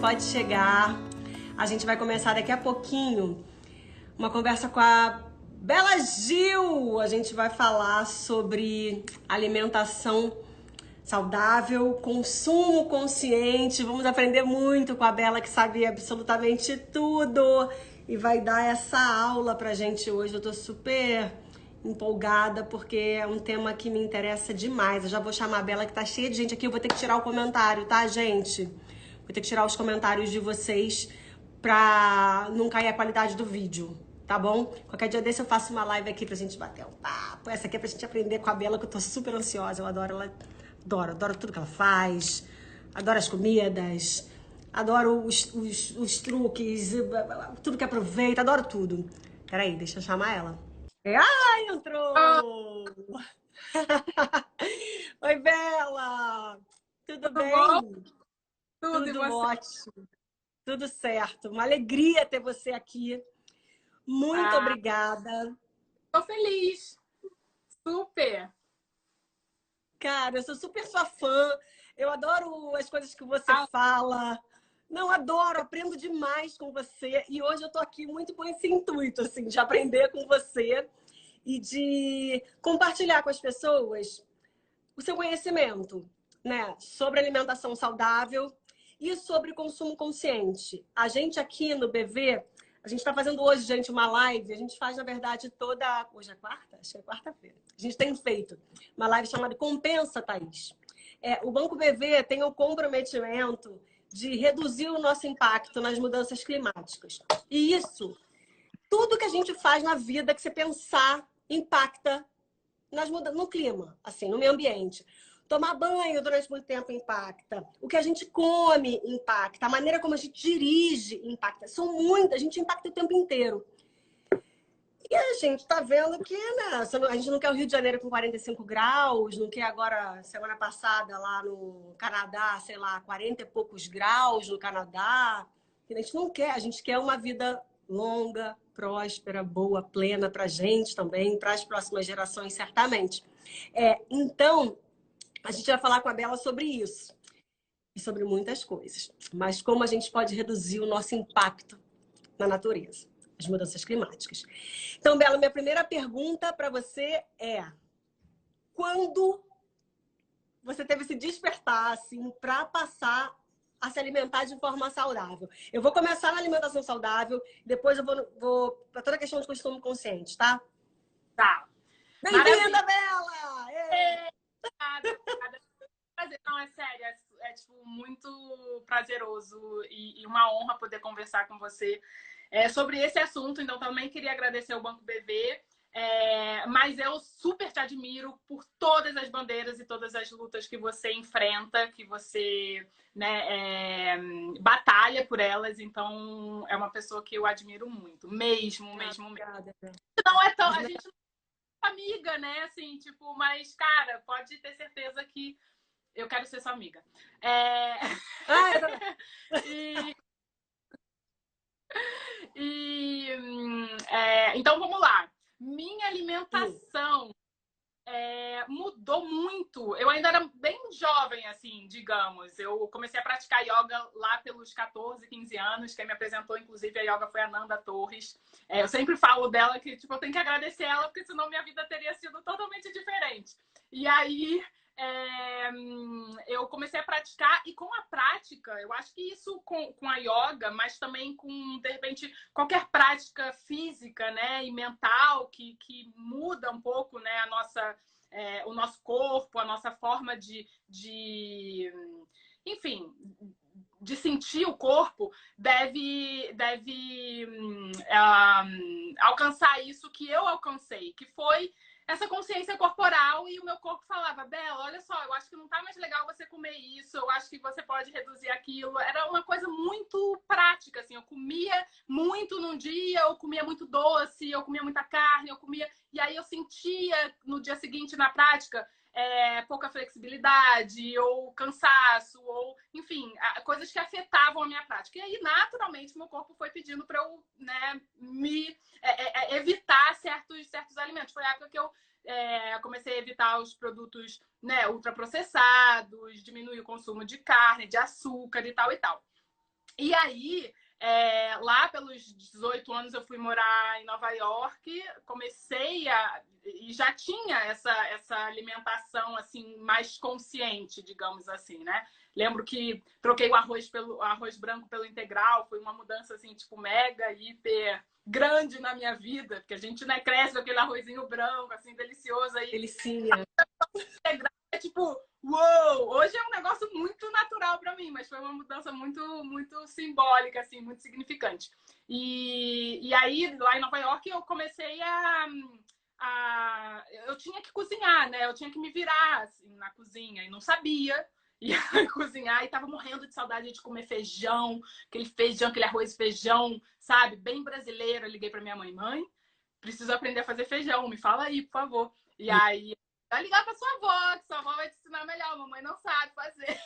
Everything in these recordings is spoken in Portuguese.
pode chegar. A gente vai começar daqui a pouquinho uma conversa com a Bela Gil. A gente vai falar sobre alimentação saudável, consumo consciente. Vamos aprender muito com a Bela, que sabe absolutamente tudo e vai dar essa aula pra gente hoje. Eu tô super empolgada porque é um tema que me interessa demais. Eu já vou chamar a Bela, que tá cheia de gente aqui. Eu vou ter que tirar o comentário, tá, gente? Vou ter que tirar os comentários de vocês pra não cair a qualidade do vídeo, tá bom? Qualquer dia desse eu faço uma live aqui pra gente bater um papo. Essa aqui é pra gente aprender com a Bela, que eu tô super ansiosa. Eu adoro ela. Adoro tudo que ela faz. Adoro as comidas. Adoro os truques. Tudo que aproveita. Adoro tudo. Peraí, deixa eu chamar ela. Ai, entrou! Oi, Bela! Tudo Tudo bom? bem? Tudo, e Tudo você? ótimo. Tudo certo. Uma alegria ter você aqui. Muito Ah, obrigada. tô feliz. Super. Cara, eu sou super sua fã. Eu adoro as coisas que você Ah, fala. Não, adoro, aprendo demais com você. E hoje eu tô aqui muito com esse intuito, assim, de aprender com você e de compartilhar com as pessoas o seu conhecimento, né, sobre alimentação saudável e sobre consumo consciente. A gente aqui no BV, a gente está fazendo hoje, gente, uma live. A gente faz, na verdade, Hoje é quarta? Acho que é quarta-feira. A gente tem feito uma live chamada Compensa, Thaís. O Banco BV tem o comprometimento de reduzir o nosso impacto nas mudanças climáticas. E isso, tudo que a gente faz na vida que você pensar, impacta no clima, assim, no meio ambiente. Tomar banho durante muito tempo impacta. O que a gente come impacta. A maneira como a gente dirige impacta. A gente impacta o tempo inteiro. E a gente tá vendo que, né, a gente não quer o Rio de Janeiro com 45 graus, não quer agora, semana passada, lá no Canadá, sei lá, 40 e poucos graus no Canadá. A gente não quer, a gente quer uma vida longa, próspera, boa, plena pra gente também, para as próximas gerações, certamente. Então, a gente vai falar com a Bela sobre isso e sobre muitas coisas. Mas como a gente pode reduzir o nosso impacto na natureza, as mudanças climáticas. Então, Bela, minha primeira pergunta para você é: quando você teve esse despertar assim para passar a se alimentar de forma saudável? Eu vou começar na alimentação saudável, depois eu vou para toda a questão de consumo consciente, tá? tá. Maravilha. Bem-vinda, Bela! Nada. Prazer. Não, é sério. Tipo, muito prazeroso e uma honra poder conversar com você sobre esse assunto. Então, também queria agradecer ao Banco BV. Mas eu super te admiro por todas as bandeiras e todas as lutas que você enfrenta, que você, né, batalha por elas. Então, é uma pessoa que eu admiro muito, mesmo. Obrigada, Bela. Não é tão, a gente não é amiga, né? Assim, tipo, mas, cara, pode ter certeza que eu quero ser sua amiga. Ah, tá. E, então, vamos lá. Minha alimentação mudou muito. Eu ainda era bem jovem, assim, digamos. Eu comecei a praticar yoga lá pelos 14, 15 anos. Quem me apresentou, inclusive, a yoga foi a Nanda Torres. Eu sempre falo dela que, tipo, eu tenho que agradecer ela, porque senão minha vida teria sido totalmente diferente. E aí, eu comecei a praticar, e com a prática, eu acho que isso com a yoga, mas também com, de repente, qualquer prática física, né, e mental que muda um pouco, né, o nosso corpo, a nossa forma enfim, de sentir o corpo, deve alcançar isso que eu alcancei, que foi essa consciência corporal. E o meu corpo falava: Bela, olha só, eu acho que não tá mais legal você comer isso, eu acho que você pode reduzir aquilo. Era uma coisa muito prática, assim. Eu comia muito num dia, eu comia muito doce, eu comia muita carne, e aí eu sentia no dia seguinte, na prática, pouca flexibilidade, ou cansaço, ou, enfim, coisas que afetavam a minha prática. E aí, naturalmente, meu corpo foi pedindo para eu, né, evitar certos alimentos. Foi a época que eu comecei a evitar os produtos, né, ultraprocessados, diminuir o consumo de carne, de açúcar e tal e tal. E aí, lá pelos 18 anos, eu fui morar em Nova York, e já tinha essa alimentação assim mais consciente, digamos assim, né? Lembro que troquei o arroz pelo arroz branco pelo integral, foi uma mudança assim, tipo, mega, hiper grande na minha vida, porque a gente, né, cresce com aquele arrozinho branco, assim, delicioso aí. Delicinha. É tipo, uou! Hoje é um negócio muito natural para mim, mas foi uma mudança muito, muito simbólica, assim, muito significante. E aí, lá em Nova York, eu comecei eu tinha que cozinhar, né? Eu tinha que me virar assim, na cozinha e não sabia. Ia cozinhar e tava morrendo de saudade de comer feijão, aquele arroz e feijão, sabe? Bem brasileiro. Eu liguei para minha mãe, preciso aprender a fazer feijão, me fala aí, por favor. E aí vai ligar pra sua avó, que sua avó vai te ensinar melhor. Mamãe não sabe fazer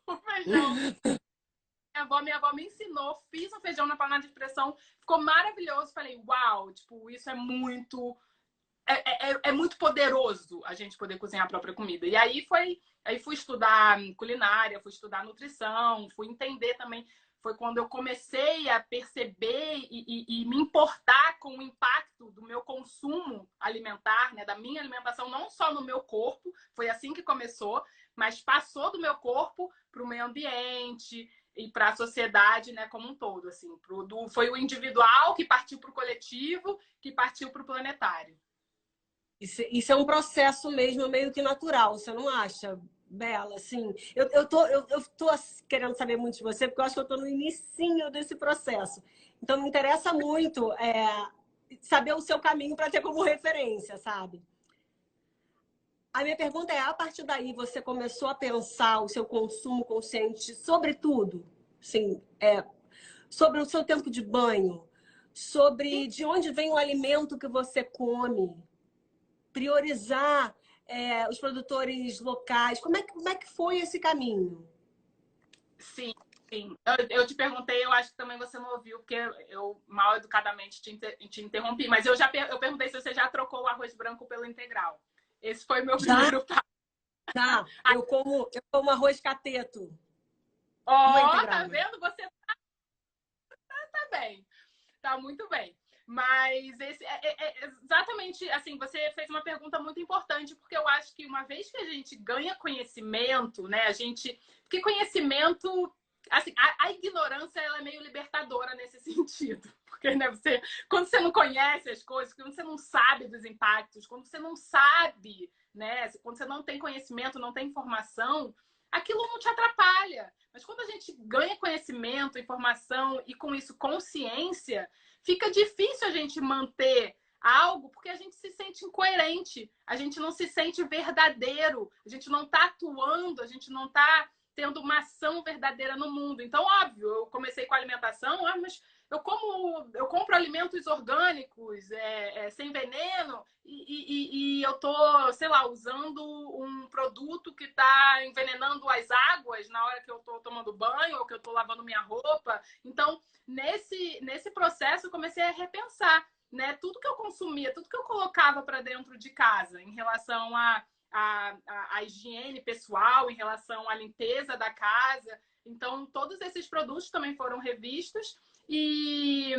o feijão. Minha avó me ensinou, fiz um feijão na panela de pressão, ficou maravilhoso. Falei, uau, tipo, isso é muito. É muito poderoso a gente poder cozinhar a própria comida. E aí fui estudar culinária, fui estudar nutrição, fui entender também. Foi quando eu comecei a perceber e me importar com o impacto do meu consumo alimentar, né, da minha alimentação, não só no meu corpo, foi assim que começou, mas passou do meu corpo para o meio ambiente e para a sociedade, né, como um todo. Assim, foi o individual que partiu para o coletivo, que partiu para o planetário. Isso é um processo mesmo meio que natural, você não acha, Bela? Assim, eu tô querendo saber muito de você, porque eu acho que eu tô no inicinho desse processo. Então, me interessa muito saber o seu caminho para ter como referência, sabe? A minha pergunta é, a partir daí, você começou a pensar o seu consumo consciente sobre tudo? Sim, sobre o seu tempo de banho, sobre de onde vem o alimento que você come, priorizar os produtores locais. Como é que foi esse caminho? Sim, sim. Eu te perguntei, eu acho que também você não ouviu, porque eu mal educadamente te interrompi, mas eu perguntei se você já trocou o arroz branco pelo integral. Esse foi meu Já, primeiro passo. já. Eu como arroz cateto. Não é Ó, integral, tá né? vendo? Você tá bem. Tá muito bem. Mas esse exatamente assim, você fez uma pergunta muito importante, porque eu acho que uma vez que a gente ganha conhecimento, né, porque conhecimento, assim, a ignorância ela é meio libertadora nesse sentido, porque né, quando você não conhece as coisas, quando você não sabe dos impactos, quando você não sabe, né, quando você não tem conhecimento, não tem informação, aquilo não te atrapalha. Mas quando a gente ganha conhecimento, informação e com isso consciência, fica difícil a gente manter algo porque a gente se sente incoerente, a gente não se sente verdadeiro, a gente não está atuando, a gente não está tendo uma ação verdadeira no mundo. Então, óbvio, eu comecei com alimentação, mas eu compro alimentos orgânicos, sem veneno, e eu tô, sei lá, usando um produto que está envenenando as águas na hora que eu tô tomando banho ou que eu tô lavando minha roupa. Então, nesse processo, eu comecei a repensar, né, tudo que eu consumia, tudo que eu colocava para dentro de casa em relação a higiene pessoal, em relação à limpeza da casa. Então, todos esses produtos também foram revistos e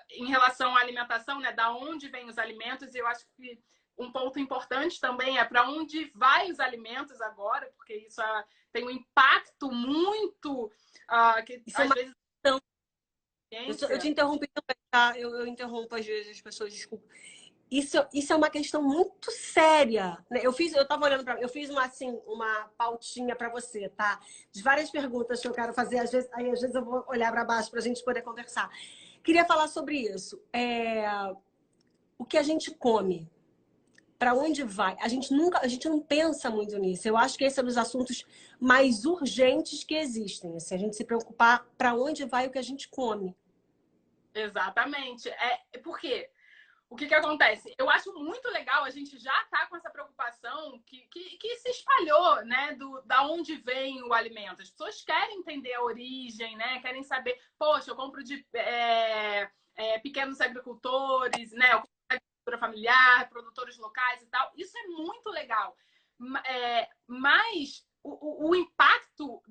em relação à alimentação, né, da onde vêm os alimentos, eu acho que um ponto importante também é para onde vai os alimentos agora, porque isso tem um impacto muito que Isso é às uma vezes questão. Eu te interrompi também, tá? Eu interrompo às vezes as pessoas, desculpa. Isso é uma questão muito séria, né? Eu tava olhando para, eu fiz uma pautinha para você, tá? De várias perguntas que eu quero fazer, às vezes eu vou olhar para baixo para a gente poder conversar. Queria falar sobre isso. O que a gente come, para onde vai? A gente não pensa muito nisso. Eu acho que esse é um dos assuntos mais urgentes que existem. Assim, a gente se preocupar para onde vai o que a gente come. exatamente. Por quê? O que acontece? Eu acho muito legal, a gente já tá com essa preocupação que se espalhou, né? Da onde vem o alimento. As pessoas querem entender a origem, né? Querem saber, poxa, eu compro de pequenos agricultores, né? Eu compro de agricultura familiar, produtores locais e tal. Isso é muito legal. Mas o impacto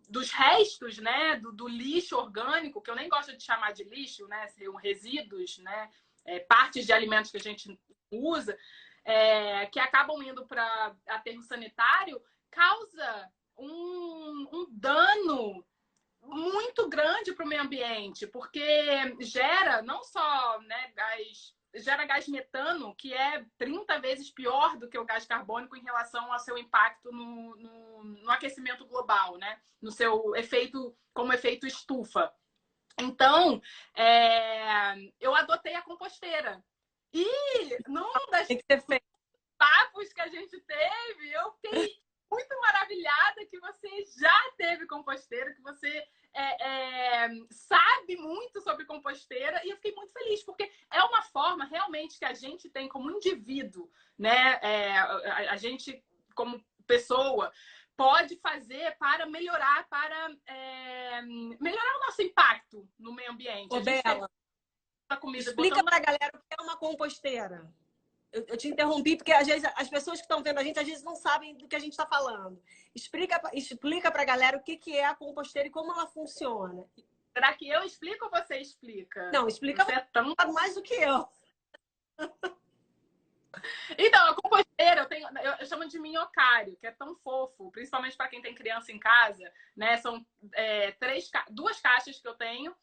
dos restos, né, do lixo orgânico, que eu nem gosto de chamar de lixo, né, seriam resíduos, né, partes de alimentos que a gente usa, que acabam indo para aterro sanitário, causa um dano muito grande para o meio ambiente, porque gera não só, né, gera gás metano, que é 30 vezes pior do que o gás carbônico em relação ao seu impacto no aquecimento global, né? No seu efeito, como efeito estufa. Então, eu adotei a composteira. E num das Tem que ser feito. papos que a gente teve, eu fiquei muito maravilhada que você já teve composteira, que você sabe muito sobre composteira, e eu fiquei muito feliz, porque é uma forma realmente que a gente tem como indivíduo, né? A gente, como pessoa, pode fazer para melhorar, melhorar o nosso impacto no meio ambiente. Ô, a gente Bela, a comida explica para a galera o que é uma composteira. Eu te interrompi porque às vezes as pessoas que estão vendo a gente às vezes não sabem do que a gente está falando. Explica para a galera o que é a composteira e como ela funciona. Será que eu explico ou você explica? Não, explica você é tão mais do que eu. Então, a composteira, eu chamo de minhocário, que é tão fofo, principalmente para quem tem criança em casa, né? São duas caixas que eu tenho,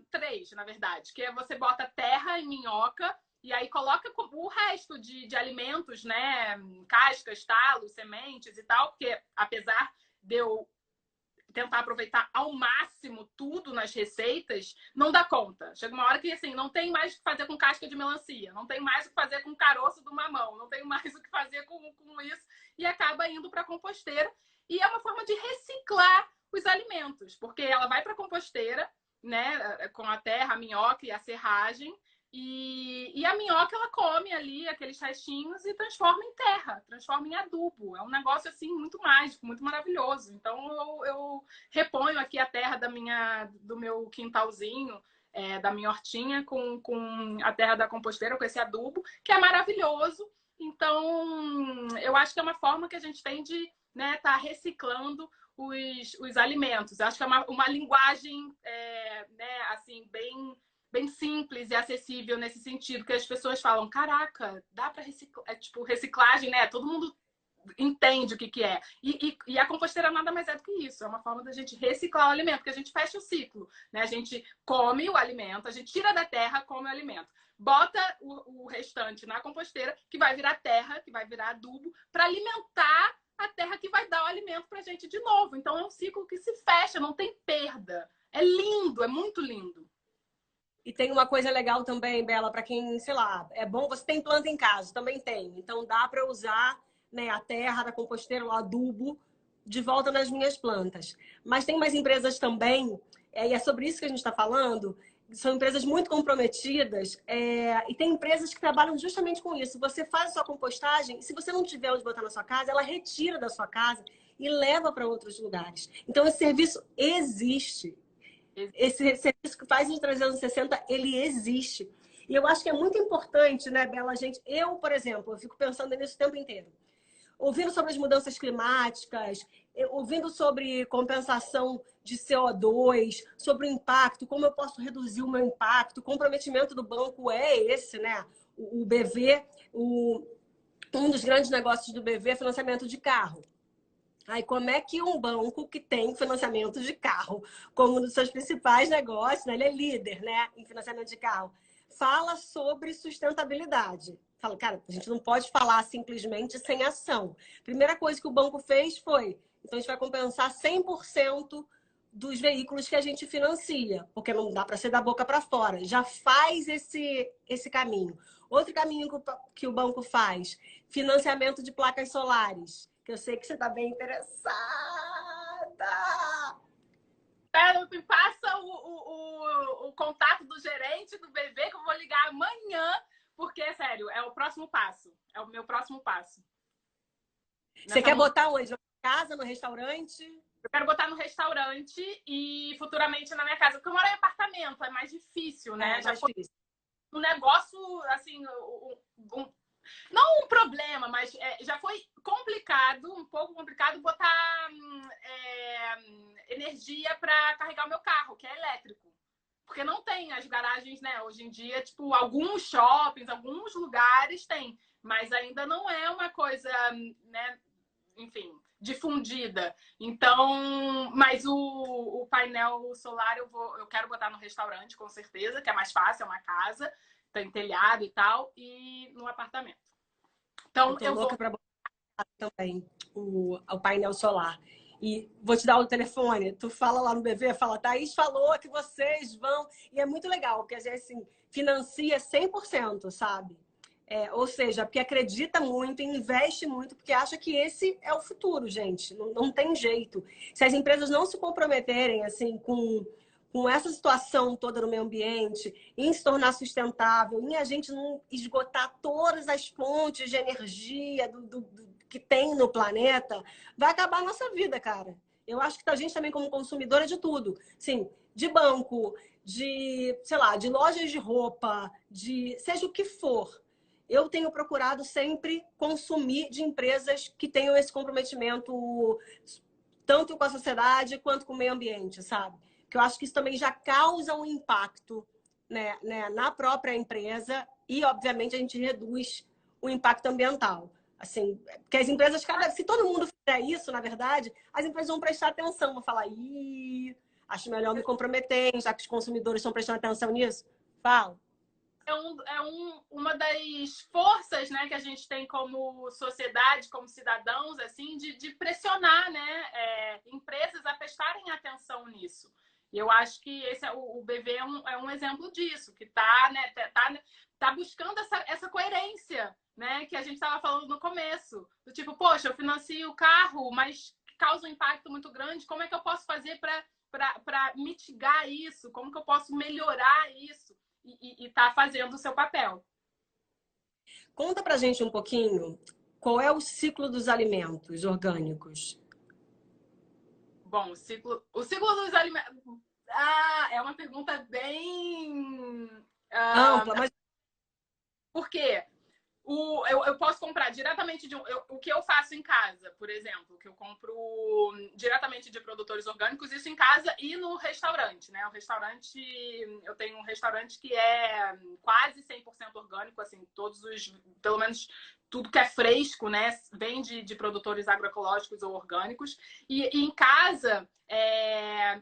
três, na verdade, que é você bota terra e minhoca, e aí coloca o resto de alimentos, né? Cascas, talos, sementes e tal, porque apesar de eu tentar aproveitar ao máximo tudo nas receitas, não dá conta. Chega uma hora que, assim, não tem mais o que fazer com casca de melancia, não tem mais o que fazer com caroço do mamão, não tem mais o que fazer com isso, e acaba indo para a composteira. E é uma forma de reciclar os alimentos, porque ela vai para a composteira, né, com a terra, a minhoca e a serragem, e a minhoca, ela come ali aqueles restinhos e transforma em terra, transforma em adubo. É um negócio, assim, muito mágico, muito maravilhoso. Então, eu reponho aqui a terra do meu quintalzinho, da minha hortinha, com a terra da composteira, com esse adubo, que é maravilhoso. Então, eu acho que é uma forma que a gente tem de, né, tá reciclando os alimentos. Eu acho que é uma linguagem, né, assim, bem simples e acessível nesse sentido, que as pessoas falam, caraca, dá para reciclar, tipo, reciclagem, né? Todo mundo entende o que é. E a composteira nada mais é do que isso, é uma forma da gente reciclar o alimento, porque a gente fecha o ciclo, né? A gente come o alimento, a gente tira da terra, come o alimento. Bota o restante na composteira, que vai virar terra, que vai virar adubo, para alimentar a terra que vai dar o alimento para a gente de novo. Então é um ciclo que se fecha, não tem perda. É lindo, é muito lindo. E tem uma coisa legal também, Bela, para quem, sei lá, é bom, você tem planta em casa, também tem. Então dá para usar, né, a terra da composteira, o adubo, de volta nas minhas plantas. Mas tem mais empresas também, e é sobre isso que a gente está falando, são empresas muito comprometidas, e tem empresas que trabalham justamente com isso. Você faz a sua compostagem, e se você não tiver onde botar na sua casa, ela retira da sua casa e leva para outros lugares. Então esse serviço existe. Esse serviço que faz o 360, ele existe. E eu acho que é muito importante, né, Bela, gente? Eu, por exemplo, eu fico pensando nisso o tempo inteiro. Ouvindo sobre as mudanças climáticas, ouvindo sobre compensação de CO2, sobre o impacto, como eu posso reduzir o meu impacto. O comprometimento do banco é esse, né? O BV, um dos grandes negócios do BV é financiamento de carro. Aí, como é que um banco que tem financiamento de carro, como um dos seus principais negócios, né? Ele é líder, né, em financiamento de carro, fala sobre sustentabilidade? Fala, cara, a gente não pode falar simplesmente sem ação. Primeira coisa que o banco fez foi, então a gente vai compensar 100% dos veículos que a gente financia, porque não dá para ser da boca para fora. Já faz esse caminho. Outro caminho que o banco faz, financiamento de placas solares, que eu sei que você está bem interessada. Me passa o contato do gerente do BV, que eu vou ligar amanhã, porque, sério, é o próximo passo. É o meu próximo passo. Você quer botar onde? Na casa, no restaurante? Eu quero botar no restaurante e futuramente na minha casa. Porque eu moro em apartamento, é mais difícil, né? É mais difícil. Um negócio, assim, Não um problema, mas já foi complicado, um pouco complicado botar energia para carregar o meu carro, que é elétrico. Porque não tem as garagens, né? Hoje em dia, tipo, alguns shoppings, alguns lugares tem, mas ainda não é uma coisa, né? Enfim, difundida. Então, mas o painel solar eu quero botar no restaurante, com certeza, que é mais fácil, é uma casa, tem telhado e tal, e no apartamento. Eu Então, tô louca para botar também o painel solar. E vou te dar o telefone, tu fala lá no BV, fala, Thaís falou que vocês vão... E é muito legal, porque a gente, assim, financia 100%, sabe? Ou seja, porque acredita muito, investe muito, porque acha que esse é o futuro, gente. Não tem jeito. Se as empresas não se comprometerem, assim, com essa situação toda no meio ambiente, em se tornar sustentável, em a gente não esgotar todas as fontes de energia que tem no planeta, vai acabar a nossa vida, cara. Eu acho que a gente também, como consumidora de tudo, sim, de banco, de, sei lá, de lojas de roupa, de seja o que for. Eu tenho procurado sempre consumir de empresas que tenham esse comprometimento tanto com a sociedade quanto com o meio ambiente, sabe? Porque eu acho que isso também já causa um impacto, né, na própria empresa e, obviamente, a gente reduz o impacto ambiental. Assim, porque as empresas, se todo mundo fizer isso, na verdade, as empresas vão prestar atenção, vão falar, acho melhor me comprometer, já que os consumidores estão prestando atenção nisso. Fala. Uma das forças, né, que a gente tem como sociedade, como cidadãos, assim, de pressionar, né, empresas a prestarem atenção nisso. E eu acho que o BV é um exemplo disso, que está, né, tá buscando essa coerência, né, que a gente estava falando no começo. Do tipo, poxa, eu financio o carro, mas causa um impacto muito grande, como é que eu posso fazer para mitigar isso? Como que eu posso melhorar isso? E tá fazendo o seu papel. Conta pra gente um pouquinho qual é o ciclo dos alimentos orgânicos. Bom, o ciclo dos alimentos. É uma pergunta bem Ampla, mas por quê? Eu posso comprar diretamente o que eu faço em casa, por exemplo, que eu compro diretamente de produtores orgânicos, isso em casa e no restaurante, né? Eu tenho um restaurante que é quase 100% orgânico, assim, pelo menos tudo que é fresco, né? Vem de produtores agroecológicos ou orgânicos. E em casa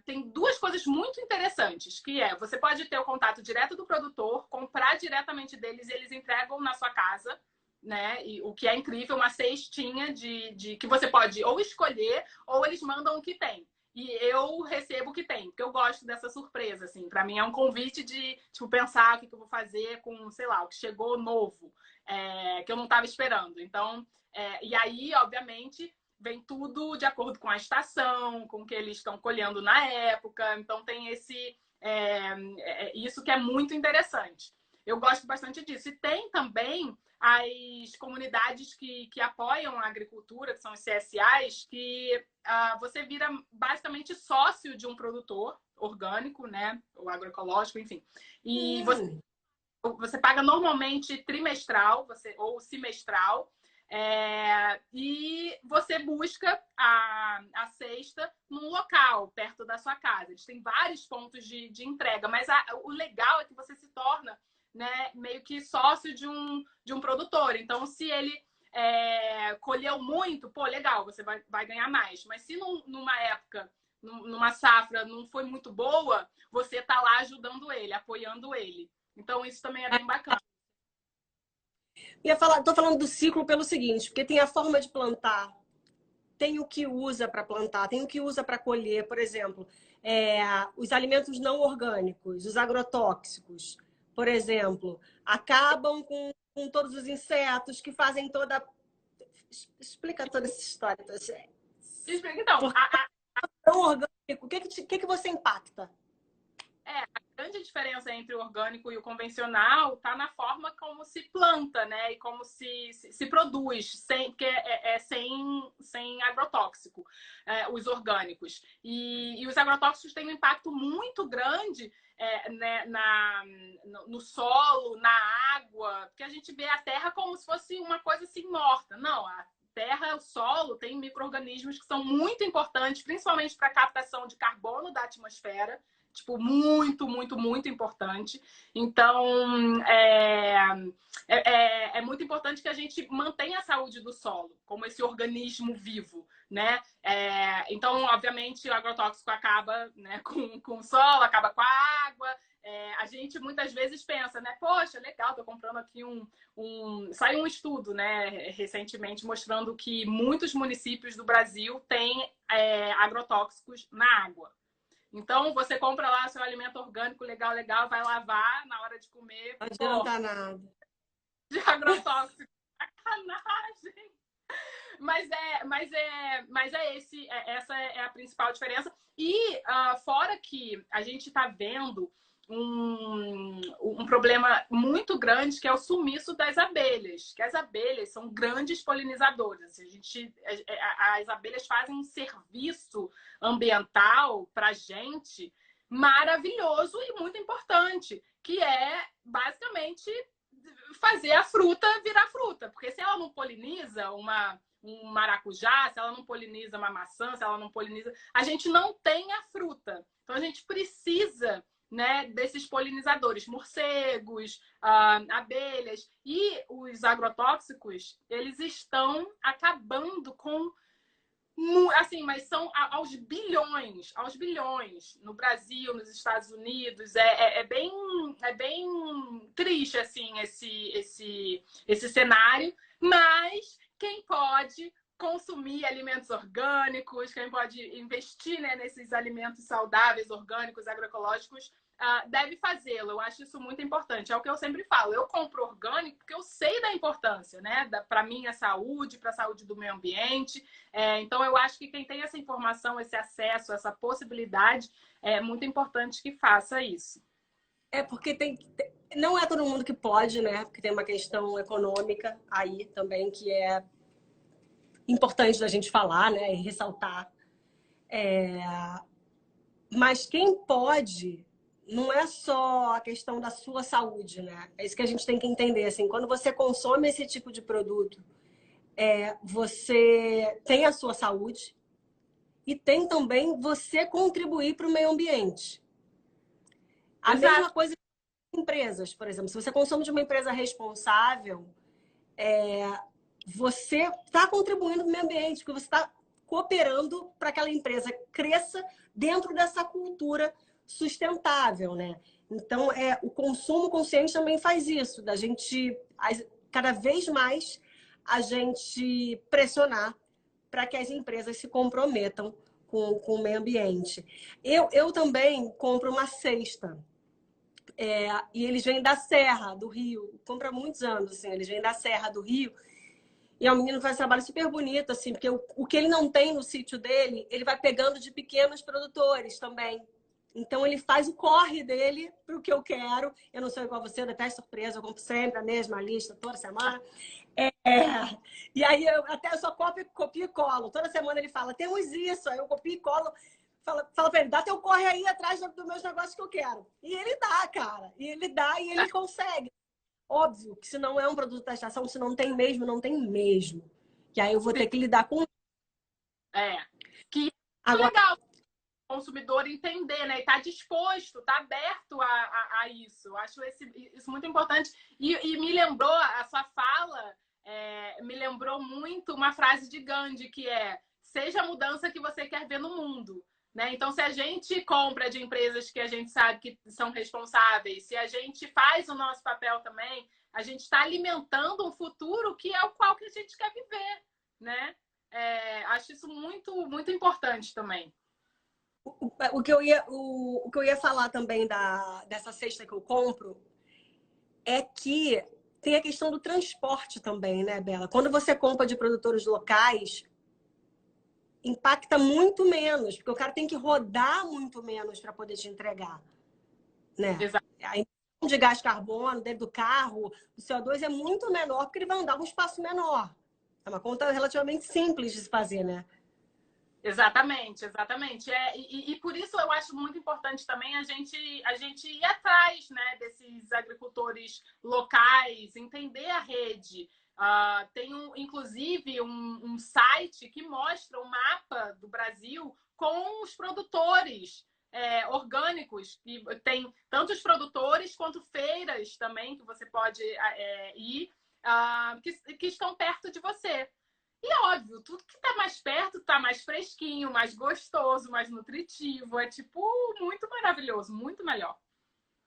tem duas coisas muito interessantes, que você pode ter o contato direto do produtor, comprar diretamente deles e eles entregam na sua casa, né? E o que é incrível, uma cestinha de que você pode ou escolher ou eles mandam o que tem. E eu recebo o que tem, porque eu gosto dessa surpresa, assim. Para mim é um convite de, tipo, pensar o que eu vou fazer com, sei lá, o que chegou novo, que eu não estava esperando. Então, e aí, obviamente, vem tudo de acordo com a estação, com o que eles estão colhendo na época. Então, tem isso que é muito interessante. Eu gosto bastante disso. E tem também as comunidades que apoiam a agricultura, que são os CSAs, que você vira basicamente sócio de um produtor orgânico, né? Ou agroecológico, enfim. E você paga normalmente trimestral ou semestral. E você busca a cesta num local perto da sua casa. Eles têm vários pontos de entrega, mas o legal é que você se torna, né, meio que sócio de um produtor. Então, se ele colheu muito, pô, legal, você vai ganhar mais. Mas se numa época, numa safra, não foi muito boa, você está lá ajudando ele, apoiando ele. Então, isso também é bem bacana. Tô falando do ciclo pelo seguinte, porque tem a forma de plantar, tem o que usa para plantar, tem o que usa para colher, por exemplo, os alimentos não orgânicos, os agrotóxicos, por exemplo, acabam com todos os insetos que fazem toda... Explica toda essa história. Explica, então. Não orgânico, o que você impacta? A grande diferença entre o orgânico e o convencional está na forma como se planta, né? E como se produz, porque sem agrotóxico, os orgânicos. E os agrotóxicos têm um impacto muito grande né, no solo, na água, porque a gente vê a terra como se fosse uma coisa assim morta. Não, a terra, o solo, tem micro-organismos que são muito importantes, principalmente para a captação de carbono da atmosfera. Tipo, muito, muito, muito importante. Então, é muito importante que a gente mantenha a saúde do solo, como esse organismo vivo, né? Então, obviamente, o agrotóxico acaba, né, com o solo, acaba com a água. A gente muitas vezes pensa, né? Poxa, legal, tô comprando aqui Saiu um estudo, né, recentemente, mostrando que muitos municípios do Brasil têm agrotóxicos na água. Então, você compra lá seu alimento orgânico, legal, vai lavar na hora de comer. Não adianta nada. De agrotóxico. Sacanagem! Essa é a principal diferença. E fora que a gente está vendo um problema muito grande, que é o sumiço das abelhas. Que as abelhas são grandes polinizadoras. As abelhas fazem um serviço ambiental para a gente maravilhoso e muito importante, que é basicamente fazer a fruta virar fruta. Porque se ela não poliniza um maracujá, se ela não poliniza uma maçã, se ela não poliniza, a gente não tem a fruta. Então a gente precisa, né, desses polinizadores, morcegos, abelhas. E os agrotóxicos, eles estão acabando com assim, mas são aos bilhões. No Brasil, nos Estados Unidos, é bem triste assim esse cenário, mas quem pode consumir alimentos orgânicos, quem pode investir, né, nesses alimentos saudáveis, orgânicos, agroecológicos, deve fazê-lo. Eu acho isso muito importante. É o que eu sempre falo. Eu compro orgânico porque eu sei da importância, né? Para a minha saúde, para a saúde do meio ambiente. Então, eu acho que quem tem essa informação, esse acesso, essa possibilidade, é muito importante que faça isso. Porque não é todo mundo que pode, né? Porque tem uma questão econômica aí também que é importante da gente falar, né? E ressaltar. Mas quem pode, não é só a questão da sua saúde, né? É isso que a gente tem que entender. Assim, quando você consome esse tipo de produto, você tem a sua saúde e tem também você contribuir para o meio ambiente. A mesma coisa com empresas, por exemplo. Se você consome de uma empresa responsável, você está contribuindo para o meio ambiente, porque você está cooperando para que aquela empresa cresça dentro dessa cultura sustentável, né? Então, o consumo consciente também faz isso, da gente, cada vez mais, a gente pressionar para que as empresas se comprometam com o meio ambiente. Eu também compro uma cesta, e eles vêm da Serra do Rio, compro há muitos anos, assim, eles vêm da Serra do Rio, e o menino faz um trabalho super bonito, assim, porque o que ele não tem no sítio dele, ele vai pegando de pequenos produtores também. Então, ele faz o corre dele para o que eu quero. Eu não sou igual a você, eu detesto surpresa, eu compro sempre a mesma lista, toda semana. E aí, eu só copio e colo. Toda semana ele fala, temos isso. Aí eu copio e colo. Fala para ele, dá teu corre aí atrás dos meus negócios que eu quero. E ele dá, cara. E ele dá e ele consegue. Óbvio que se não é um produto da estação, se não tem mesmo, não tem mesmo. E aí eu vou ter que lidar com Que agora, legal o consumidor entender, né? E tá disposto, tá aberto a isso. Eu acho isso muito importante. E me lembrou, a sua fala, me lembrou muito uma frase de Gandhi, que seja a mudança que você quer ver no mundo. Né? Então, se a gente compra de empresas que a gente sabe que são responsáveis, se a gente faz o nosso papel também, a gente está alimentando um futuro que é o qual que a gente quer viver, né? Acho isso muito, muito importante também. O que eu ia falar também dessa cesta que eu compro é que tem a questão do transporte também, né, Bela? Quando você compra de produtores locais, impacta muito menos, porque o cara tem que rodar muito menos para poder te entregar. né? Exato. A emissão de gás carbono dentro do carro, o CO2 é muito menor, porque ele vai andar um espaço menor. É uma conta relativamente simples de se fazer, né? Exatamente, exatamente. E por isso eu acho muito importante também a gente ir atrás, né, desses agricultores locais, entender a rede. Tem, inclusive, um site que mostra o mapa do Brasil com os produtores orgânicos. E tem tanto os produtores quanto feiras também que você pode ir, que estão perto de você. E é óbvio, tudo que tá mais perto tá mais fresquinho, mais gostoso, mais nutritivo. É, tipo, muito maravilhoso, muito melhor.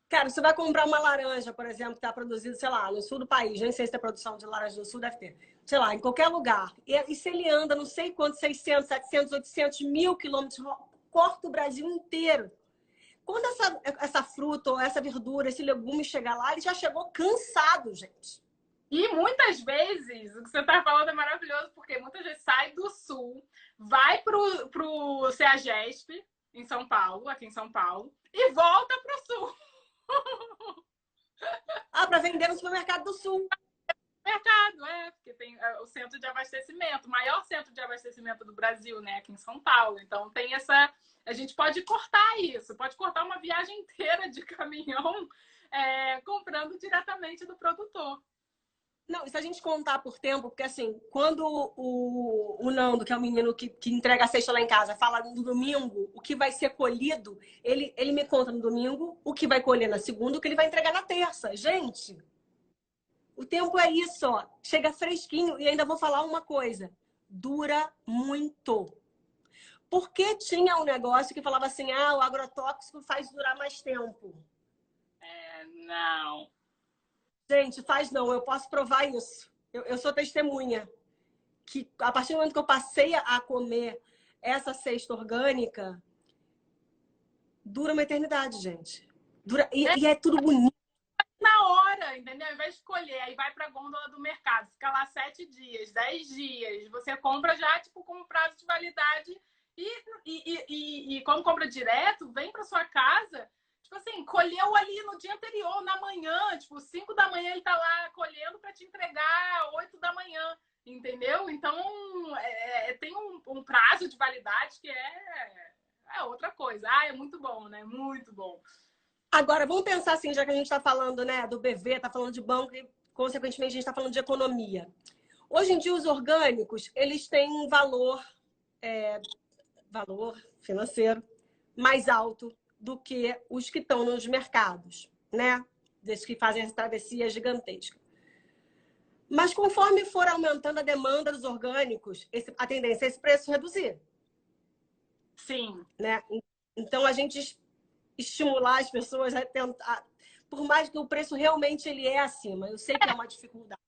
Cara, você vai comprar uma laranja, por exemplo, que está produzida, sei lá, no sul do país, nem sei se tem produção de laranja no sul, deve ter, sei lá, em qualquer lugar. E se ele anda não sei quantos, 600, 700, 800 mil quilômetros, corta o Brasil inteiro. Quando essa fruta ou essa verdura, esse legume chegar lá, ele já chegou cansado, gente. E muitas vezes, o que você está falando é maravilhoso, porque muitas vezes sai do sul, vai pro CEAGESP, em São Paulo, aqui em São Paulo, e volta pro sul. Para vender no supermercado do sul. Mercado, porque tem o centro de abastecimento, o maior centro de abastecimento do Brasil, né, aqui em São Paulo. Então tem essa. A gente pode cortar isso, pode cortar uma viagem inteira de caminhão comprando diretamente do produtor. Não, e se a gente contar por tempo, porque assim, quando o Nando, que é o menino que entrega a cesta lá em casa, fala no domingo o que vai ser colhido, ele me conta no domingo o que vai colher na segunda, o que ele vai entregar na terça. Gente, o tempo é isso, ó. Chega fresquinho e ainda vou falar uma coisa. Dura muito. Porque tinha um negócio que falava assim, o agrotóxico faz durar mais tempo. Não. Gente, faz não. Eu posso provar isso. Eu sou testemunha. Que a partir do momento que eu passei a comer essa cesta orgânica, dura uma eternidade, gente. E é tudo bonito. Na hora, entendeu? Ao invés de escolher, aí vai pra gôndola do mercado, fica lá 7 dias, 10 dias. Você compra já, tipo, com prazo de validade. E quando compra direto, vem pra sua casa, tipo assim, colheu ali no dia anterior, na manhã, tipo, 5 da manhã ele tá lá colhendo pra te entregar 8 da manhã, entendeu? Então, tem um prazo de validade que é outra coisa. É muito bom, né? Muito bom. Agora, vamos pensar assim, já que a gente está falando, né, do BV, está falando de banco e, consequentemente, a gente está falando de economia. Hoje em dia, os orgânicos, eles têm um valor financeiro mais alto do que os que estão nos mercados, né? Desses que fazem essa travessia gigantesca. Mas conforme for aumentando a demanda dos orgânicos, a tendência é esse preço reduzir. Sim. Né? Então, a gente estimular as pessoas a tentar, por mais que o preço realmente ele é acima. Eu sei que é uma dificuldade.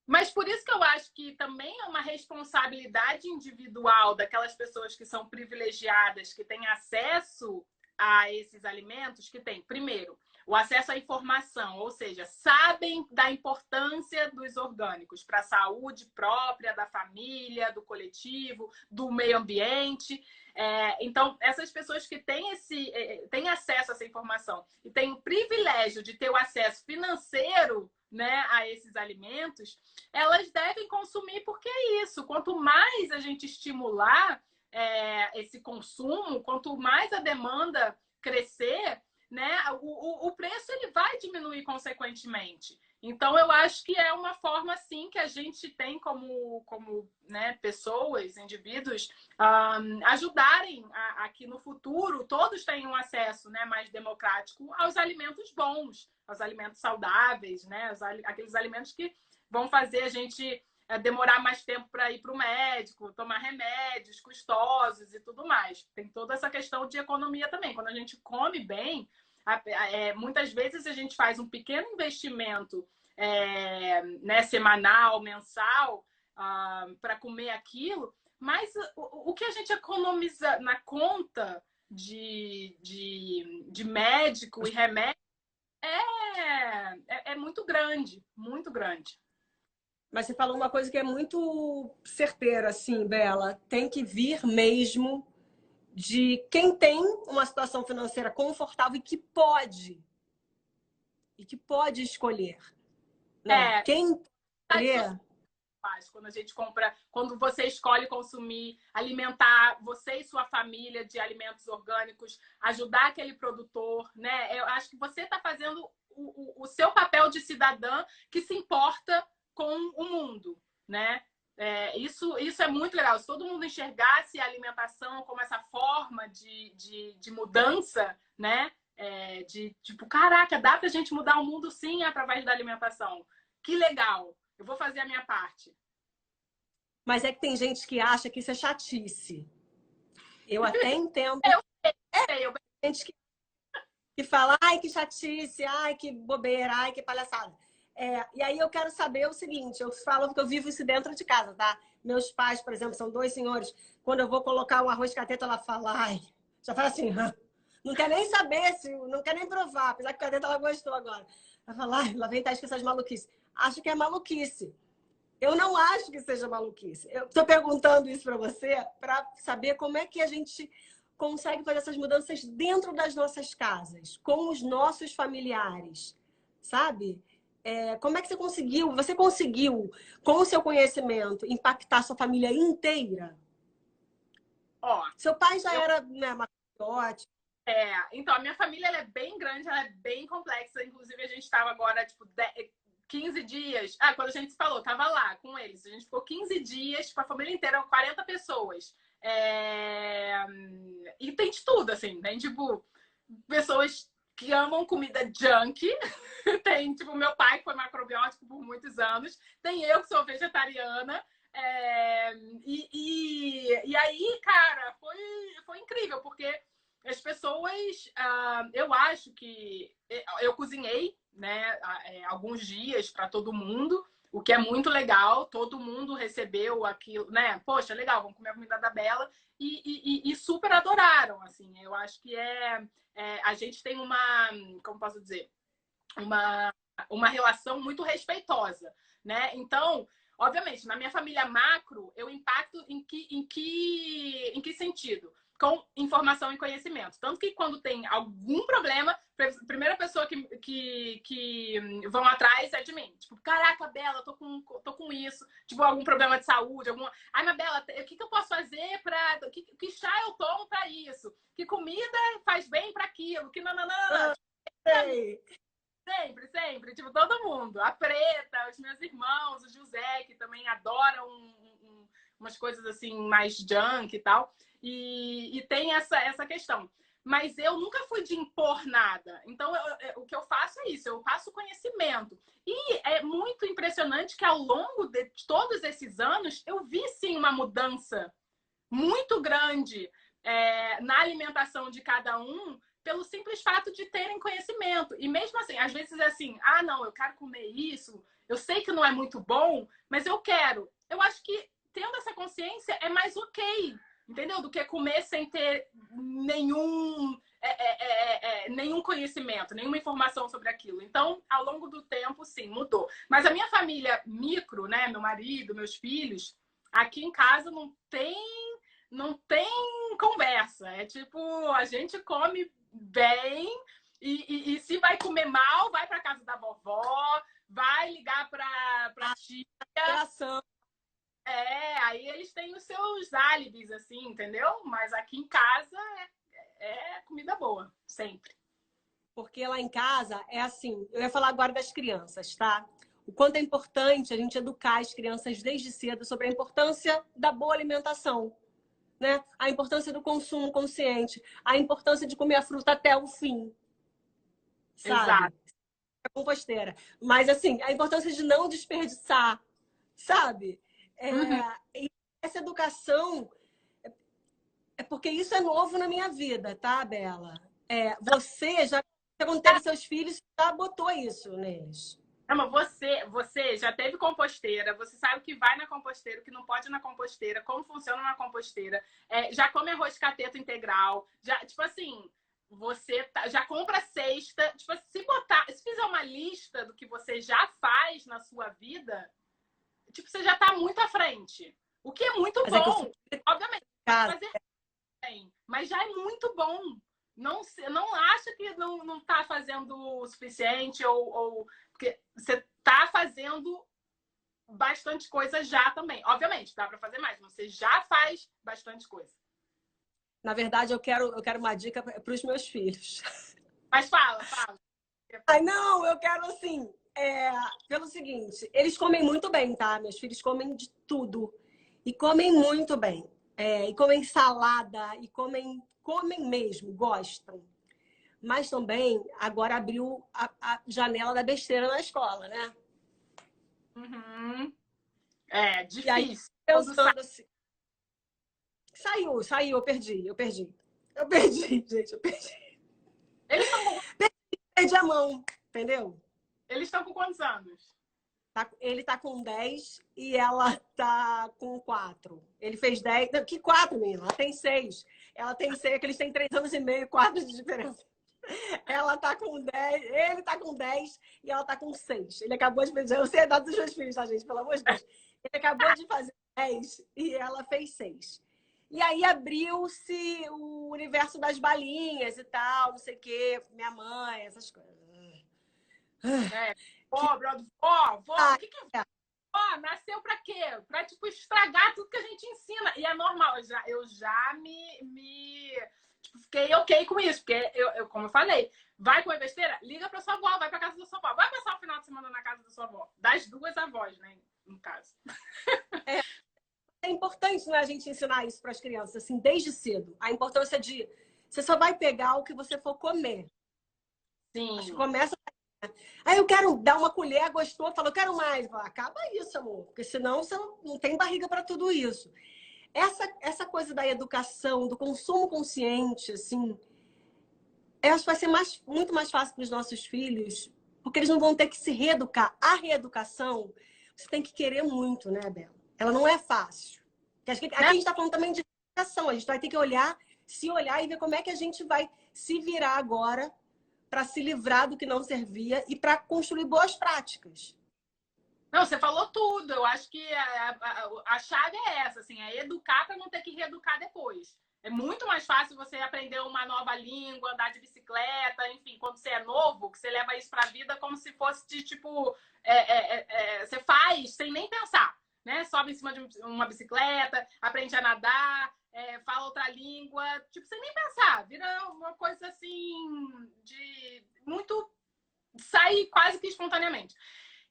Mas por isso que eu acho que também é uma responsabilidade individual daquelas pessoas que são privilegiadas, que têm acesso a esses alimentos, que tem, primeiro, o acesso à informação, ou seja, sabem da importância dos orgânicos para a saúde própria, da família, do coletivo, do meio ambiente. Então, essas pessoas que têm acesso a essa informação e têm o privilégio de ter o acesso financeiro, né, a esses alimentos, elas devem consumir, porque é isso. Quanto mais a gente estimular esse consumo, quanto mais a demanda crescer, né, o preço ele vai diminuir consequentemente. Então, eu acho que é uma forma, sim, que a gente tem como né, pessoas, indivíduos, ajudarem a que no futuro todos tenham acesso, né, mais democrático aos alimentos bons, aos alimentos saudáveis, né, aqueles alimentos que vão fazer a gente demorar mais tempo para ir para o médico, tomar remédios custosos e tudo mais. Tem toda essa questão de economia também. Quando a gente come bem, muitas vezes a gente faz um pequeno investimento né, semanal, mensal, para comer aquilo, mas o que a gente economiza na conta de médico e remédio é muito grande, muito grande. Mas você falou uma coisa que é muito certeira, assim, Bela. Tem que vir mesmo de quem tem uma situação financeira confortável e que pode e que pode escolher, né? Quem escolher... Quando a gente compra, quando você escolhe consumir, alimentar você e sua família de alimentos orgânicos, ajudar aquele produtor, né? Eu acho que você está fazendo o seu papel de cidadã que se importa com o mundo, né? Isso é muito legal. Se todo mundo enxergasse a alimentação como essa forma de mudança, né? Tipo, caraca, dá pra gente mudar o mundo sim através da alimentação. Que legal! Eu vou fazer a minha parte. Mas é que tem gente que acha que isso é chatice. Eu até entendo. Eu Tem gente que fala, ai, que chatice, ai, que bobeira, ai, que palhaçada. E aí eu quero saber o seguinte, eu falo que eu vivo isso dentro de casa, tá? Meus pais, por exemplo, são 2 senhores. Quando eu vou colocar um arroz cateta, ela fala, ai, já fala assim, não quer nem saber, não quer nem provar, apesar que a cateta ela gostou agora. Ela fala, ai, lá vem Thaís com essas maluquices. Acho que é maluquice. Eu não acho que seja maluquice. Eu estou perguntando isso para você para saber como é que a gente consegue fazer essas mudanças dentro das nossas casas, com os nossos familiares, sabe? Como é que você conseguiu? Você conseguiu, com o seu conhecimento, impactar sua família inteira? Seu pai já era, né, macote. Então, a minha família ela é bem grande, ela é bem complexa. Inclusive, a gente estava agora, tipo, 15 dias. Quando a gente se falou, tava lá com eles. A gente ficou 15 dias, tipo, a família inteira, 40 pessoas. E tem de tudo, assim. Tem, tipo, pessoas que amam comida junk. Tem, tipo, meu pai, que foi macrobiótico por muitos anos. Tem eu, que sou vegetariana. E aí, cara, foi incrível, porque as pessoas... eu acho que... Eu cozinhei, né, alguns dias para todo mundo, o que é muito legal. Todo mundo recebeu aquilo, né? Poxa, legal, vamos comer a comida da Bela. E super adoraram, assim. Eu acho que a gente tem uma... Como posso dizer? Uma relação muito respeitosa, né? Então, obviamente, na minha família macro, eu impacto em que sentido? Com informação e conhecimento. Tanto que quando tem algum problema, a primeira pessoa que vão atrás é de mim. Tipo, caraca, Bela, tô com isso. Tipo, algum problema de saúde, Ai, mas Bela, o que eu posso fazer pra... Que chá eu tomo pra isso? Que comida faz bem pra aquilo? Que nananana. Sempre, sempre. Tipo, todo mundo. A Preta, os meus irmãos, o José, que também adoram umas coisas assim, mais junk e tal. E tem essa questão. Mas eu nunca fui de impor nada. Então, o que eu faço é isso. Eu passo conhecimento. E é muito impressionante que ao longo de todos esses anos, eu vi, sim, uma mudança muito grande na alimentação de cada um, pelo simples fato de terem conhecimento. E mesmo assim, às vezes é assim, não, eu quero comer isso, eu sei que não é muito bom, mas eu quero. Eu acho que tendo essa consciência é mais ok, entendeu? Do que comer sem ter nenhum conhecimento, nenhuma informação sobre aquilo. Então, ao longo do tempo, sim, mudou. Mas a minha família micro, né, meu marido, meus filhos, aqui em casa não tem conversa. É tipo, a gente come bem e se vai comer mal, vai para casa da vovó, vai ligar para tia. Aí eles têm os seus álibis, assim, entendeu? Mas aqui em casa é comida boa, sempre. Porque lá em casa é assim, eu ia falar agora das crianças, tá? O quanto é importante a gente educar as crianças desde cedo sobre a importância da boa alimentação, né? A importância do consumo consciente, a importância de comer a fruta até o fim, sabe? Exato. É composteira. Mas, assim, a importância de não desperdiçar, sabe? E essa educação é porque isso é novo na minha vida, tá, Bela? Você já, quando teve seus filhos, já botou isso neles. Mas você já teve composteira, você sabe o que vai na composteira, o que não pode na composteira, como funciona na composteira, já come arroz cateto integral, já, tipo assim, você já compra cesta, tipo, se fizer uma lista do que você já faz na sua vida, tipo, você já tá muito à frente. O que é muito bom, obviamente, fazer bem, mas já é muito bom. não acha que não tá fazendo o suficiente ou porque você tá fazendo bastante coisa já também. Obviamente, dá para fazer mais, mas você já faz bastante coisa. Na verdade, eu quero uma dica para os meus filhos. Mas fala. Ai, não, eu quero assim, pelo seguinte, eles comem muito bem, tá? Meus filhos comem de tudo. E comem muito bem. E comem salada, e comem mesmo, gostam. Mas também, agora abriu a janela da besteira na escola, né? Uhum. É E aí, difícil. pensando assim, saiu, eu perdi. Eu perdi, gente, eu perdi. Eles estão com... Perdi a mão, entendeu? Eles estão com quantos anos? Ele tá com 10 e ela tá com 4. Ele fez 10. Não, que 4, menina? Ela tem 6. Ela tem 6, que eles têm 3 anos e meio, 4 de diferença. Ela tá com 10, ele tá com 10 e ela tá com 6. Ele acabou de fazer. Eu sei a idade dos meus filhos, tá, gente? Pelo amor de Deus. Ele acabou de fazer 10 e ela fez 6. E aí abriu-se o universo das balinhas e tal, não sei o quê, minha mãe, essas coisas. O que nasceu pra quê? Pra, tipo, estragar tudo que a gente ensina. E é normal, eu já me tipo, fiquei ok com isso, porque eu, como eu falei, vai comer besteira? Liga pra sua avó, vai pra casa da sua avó. Vai passar o final de semana na casa da sua avó. Das duas avós, né, no caso. É importante, né, a gente ensinar isso para as crianças, assim, desde cedo. A importância de você só vai pegar o que você for comer. Sim. Acho que começa. Aí eu quero dar uma colher, gostou, falou, quero mais. Acaba isso, amor, porque senão você não tem barriga para tudo isso. Essa coisa da educação, do consumo consciente, assim, eu acho que vai ser muito mais fácil para os nossos filhos, porque eles não vão ter que se reeducar. A reeducação, você tem que querer muito, né, Bela? Ela não é fácil. Aqui a gente está falando também de educação, a gente vai ter que se olhar e ver como é que a gente vai se virar agora para se livrar do que não servia e para construir boas práticas. Não, você falou tudo. Eu acho que a chave é essa, assim, é educar para não ter que reeducar depois. É muito mais fácil você aprender uma nova língua, andar de bicicleta, enfim, quando você é novo, que você leva isso para a vida como se fosse de, tipo, você faz sem nem pensar, né? Sobe em cima de uma bicicleta, aprende a nadar, fala outra língua, tipo, sem nem pensar. Vira uma coisa, assim, de muito... sai quase que espontaneamente.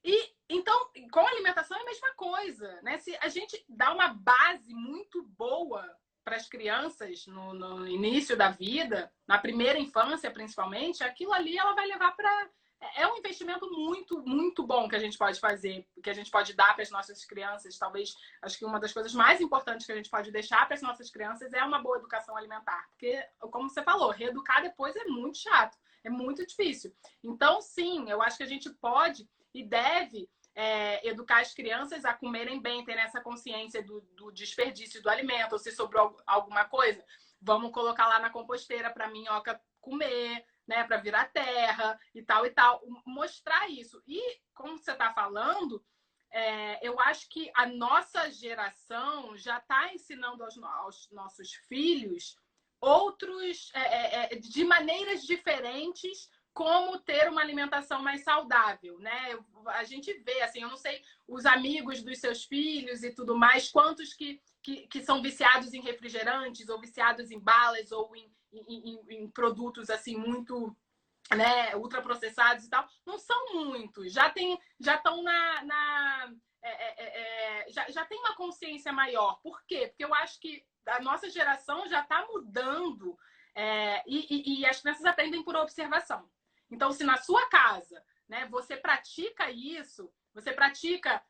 E então, com a alimentação é a mesma coisa, né? Se a gente dá uma base muito boa para as crianças no início da vida, na primeira infância principalmente, aquilo ali ela vai levar para... É um investimento muito, muito bom que a gente pode fazer, que a gente pode dar para as nossas crianças. Talvez, acho que uma das coisas mais importantes que a gente pode deixar para as nossas crianças é uma boa educação alimentar. Porque, como você falou, reeducar depois é muito chato, é muito difícil. Então, sim, eu acho que a gente pode e deve educar as crianças a comerem bem, ter essa consciência do desperdício do alimento, ou se sobrou alguma coisa, vamos colocar lá na composteira para a minhoca comer, né, para virar terra e tal. Mostrar isso. E, como você está falando, eu acho que a nossa geração já está ensinando aos nossos filhos outros, de maneiras diferentes, como ter uma alimentação mais saudável, né? A gente vê, assim, eu não sei os amigos dos seus filhos e tudo mais, quantos que são viciados em refrigerantes, ou viciados em balas, ou em produtos, assim, muito, né, ultraprocessados e tal. Não são muitos. Já estão já tem uma consciência maior. Por quê? Porque eu acho que a nossa geração já está mudando, e as crianças aprendem por observação. Então, se na sua casa, né, você pratica isso, você pratica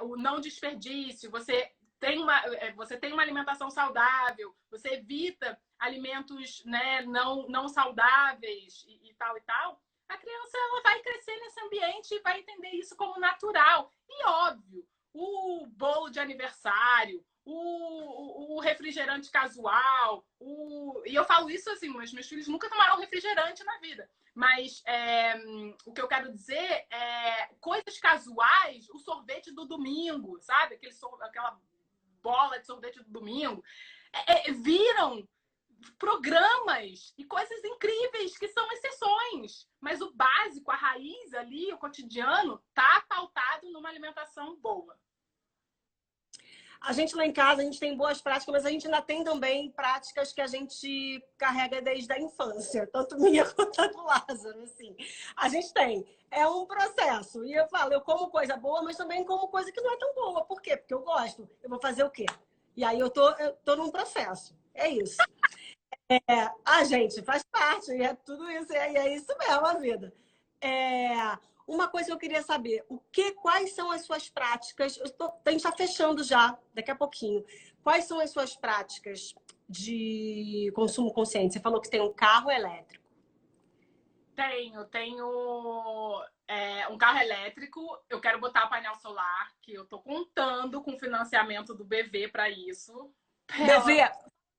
o não desperdício, você tem uma alimentação saudável, você evita alimentos, né, não saudáveis e tal, a criança ela vai crescer nesse ambiente e vai entender isso como natural. E óbvio, o bolo de aniversário, o refrigerante casual, e eu falo isso assim, mas meus filhos nunca tomaram refrigerante na vida. Mas o que eu quero dizer é coisas casuais, o sorvete do domingo, sabe? Aquela bola de sorvete do domingo, viram programas e coisas incríveis que são exceções. Mas o básico, a raiz ali, o cotidiano, tá pautado numa alimentação boa. A gente lá em casa, a gente tem boas práticas, mas a gente ainda tem também práticas que a gente carrega desde a infância, tanto minha quanto a do Lázaro, assim. A gente tem. É um processo. E eu falo, eu como coisa boa, mas também como coisa que não é tão boa. Por quê? Porque eu gosto. Eu vou fazer o quê? E aí eu tô num processo. É isso. Gente, faz parte. E é tudo isso. E é isso mesmo a vida. Uma coisa que eu queria saber, quais são as suas práticas? A gente está fechando já, daqui a pouquinho. Quais são as suas práticas de consumo consciente? Você falou que tem um carro elétrico. Tenho um carro elétrico, eu quero botar painel solar, que eu tô contando com o financiamento do BV para isso. BV,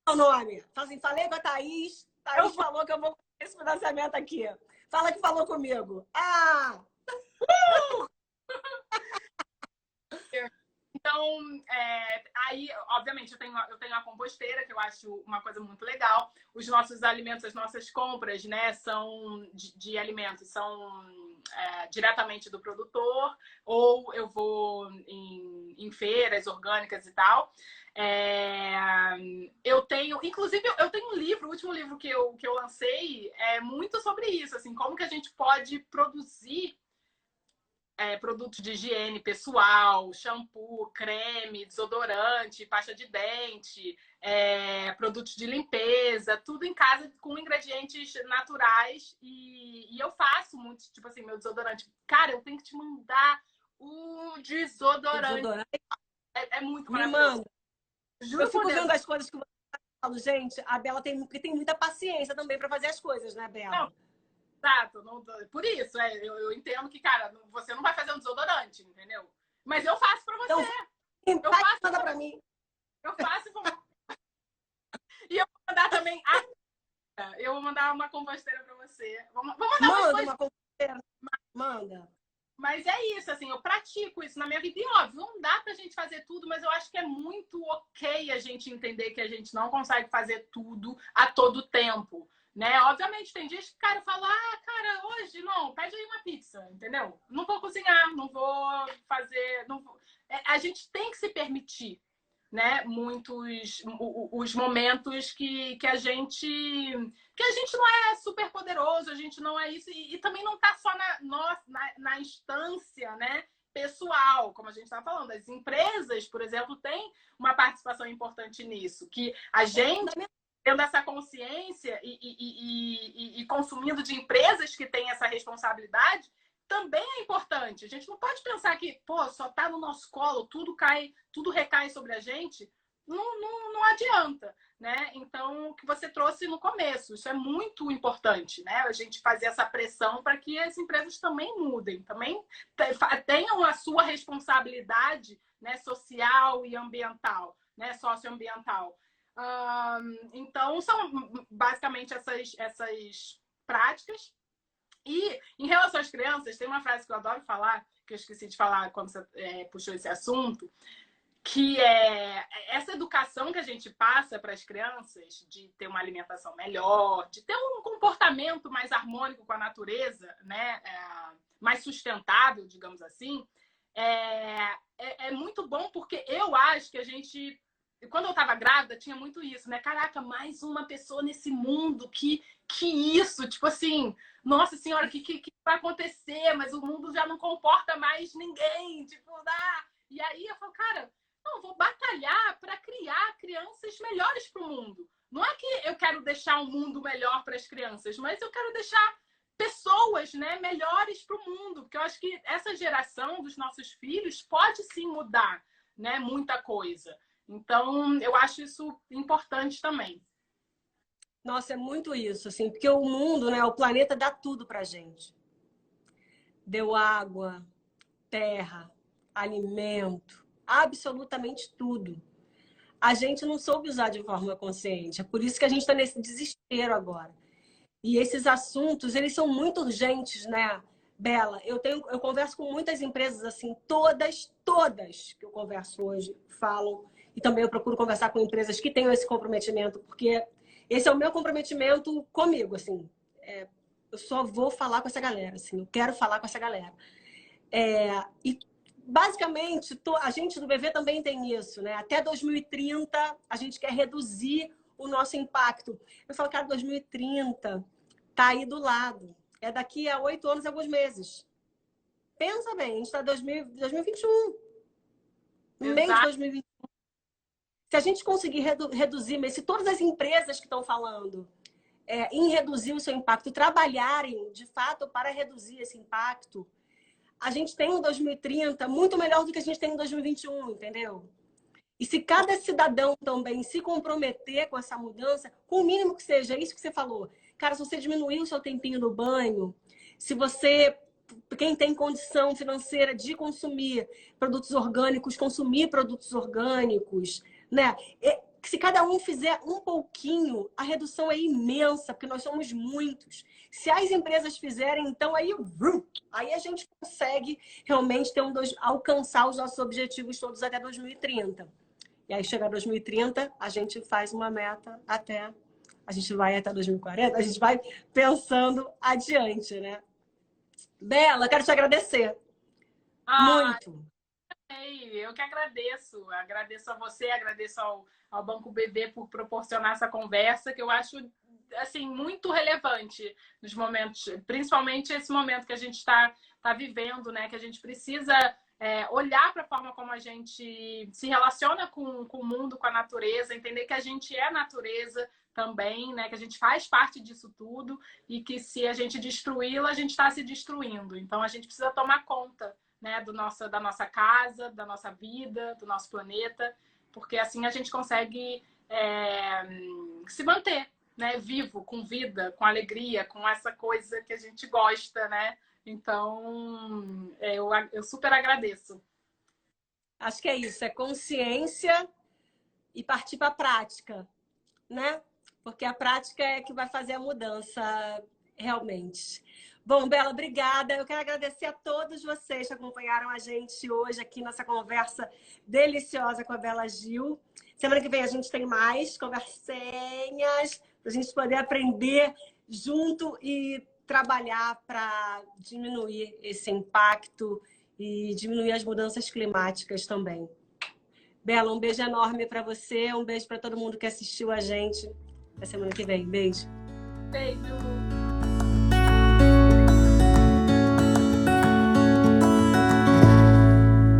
qual o nome? Falei com a Thaís falou que eu vou fazer esse financiamento aqui. Fala que falou comigo. Então, aí, obviamente, eu tenho a composteira, que eu acho uma coisa muito legal. Os nossos alimentos, as nossas compras, né, são de alimentos, são diretamente do produtor, ou eu vou em feiras orgânicas e tal. Inclusive, eu tenho um livro, o último livro que eu lancei é muito sobre isso, assim, como que a gente pode produzir produtos de higiene pessoal, shampoo, creme, desodorante, pasta de dente, produtos de limpeza, tudo em casa com ingredientes naturais. E eu faço muito, tipo assim, meu desodorante. Cara, eu tenho que te mandar o desodorante. É muito maravilhoso. Manda. Juro, eu fico vendo as coisas que você fala. Gente, a Bela tem muita paciência também para fazer as coisas, né, Bela? Não. Exato, por isso, eu entendo que, cara, você não vai fazer um desodorante, entendeu? Mas eu faço pra você. Então, eu faço pra mim. Eu faço e eu vou mandar também eu vou mandar uma composteira pra você. Vou mandar uma composteira. Manda. Mas é isso, assim, eu pratico isso na minha vida. E óbvio, não dá pra gente fazer tudo, mas eu acho que é muito ok a gente entender que a gente não consegue fazer tudo a todo tempo. Né? Obviamente, tem dias que o cara fala, cara, hoje não, pede aí uma pizza, entendeu? Não vou cozinhar, não vou fazer. Não vou... a gente tem que se permitir, né? Muitos os momentos que a gente não é super poderoso, a gente não é isso, e também não tá só na instância, né? Pessoal, como a gente estava falando, as empresas, por exemplo, têm uma participação importante nisso, que a gente tendo essa consciência e consumindo de empresas que têm essa responsabilidade, também é importante. A gente não pode pensar que, só tá no nosso colo, tudo recai sobre a gente. Não adianta, né? Então, o que você trouxe no começo, isso é muito importante, né? A gente fazer essa pressão para que as empresas também mudem, também tenham a sua responsabilidade, né, social e ambiental, né, socioambiental. Então, são basicamente essas práticas. E em relação às crianças, tem uma frase que eu adoro falar, que eu esqueci de falar quando você puxou esse assunto, que é essa educação que a gente passa para as crianças de ter uma alimentação melhor, de ter um comportamento mais harmônico com a natureza, né? Mais sustentável, digamos assim, é muito bom, porque eu acho que a gente... Quando eu tava grávida, tinha muito isso, né? Caraca, mais uma pessoa nesse mundo, que isso? Tipo assim, nossa senhora, que vai acontecer? Mas o mundo já não comporta mais ninguém, tipo, E aí eu falo, cara, não, vou batalhar para criar crianças melhores para o mundo. Não é que eu quero deixar um mundo melhor para as crianças, mas eu quero deixar pessoas, né, melhores para o mundo. Porque eu acho que essa geração dos nossos filhos pode sim mudar, né, muita coisa. Então, eu acho isso importante também. Nossa, é muito isso, assim, porque o mundo, né, o planeta dá tudo pra gente. Deu água, terra, alimento, absolutamente tudo. A gente não soube usar de forma consciente. É por isso que a gente está nesse desespero agora. E esses assuntos, eles são muito urgentes, né, Bela? Eu converso com muitas empresas, assim, todas que eu converso hoje falam. E também eu procuro conversar com empresas que tenham esse comprometimento, porque Esse é o meu comprometimento comigo, assim. Eu só vou falar com essa galera, assim. Eu quero falar com essa galera. E, basicamente, a gente do BV também tem isso, né? Até 2030, a gente quer reduzir o nosso impacto. Eu falo, cara, 2030 tá aí do lado. É daqui a 8 anos e alguns meses. Pensa bem, a gente está em 2021. No meio de 2021. Se a gente conseguir reduzir, mas se todas as empresas que estão falando em reduzir o seu impacto, trabalharem de fato para reduzir esse impacto, a gente tem um 2030 muito melhor do que a gente tem em 2021, entendeu? E se cada cidadão também se comprometer com essa mudança, com o mínimo que seja, isso que você falou. Cara, se você diminuir o seu tempinho no banho, se você, quem tem condição financeira de consumir produtos orgânicos, consumir produtos orgânicos, né? Se cada um fizer um pouquinho, a redução é imensa, porque nós somos muitos. Se as empresas fizerem, então aí a gente consegue realmente alcançar os nossos objetivos todos até 2030. E aí, chegar a 2030, a gente faz uma meta a gente vai até 2040, a gente vai pensando adiante, né? Bela, quero te agradecer. Muito. Eu que agradeço. Agradeço a você, agradeço ao Banco BV por proporcionar essa conversa, que eu acho assim muito relevante nos momentos, principalmente esse momento que a gente está vivendo, né? Que a gente precisa olhar para a forma como a gente se relaciona com o mundo, com a natureza, entender que a gente é natureza também, né? Que a gente faz parte disso tudo e que se a gente destruí-la, a gente está se destruindo. Então a gente precisa tomar conta, né, da nossa casa, da nossa vida, do nosso planeta, porque assim a gente consegue se manter, né, vivo, com vida, com alegria, com essa coisa que a gente gosta, né? Então, eu super agradeço. Acho que é isso, é consciência e partir para a prática, né? Porque a prática é que vai fazer a mudança realmente. Bom, Bela, obrigada. Eu quero agradecer a todos vocês que acompanharam a gente hoje aqui nessa conversa deliciosa com a Bela Gil. Semana que vem a gente tem mais conversinhas para a gente poder aprender junto e trabalhar para diminuir esse impacto e diminuir as mudanças climáticas também. Bela, um beijo enorme para você, um beijo para todo mundo que assistiu a gente. Até semana que vem. Beijo. Beijo.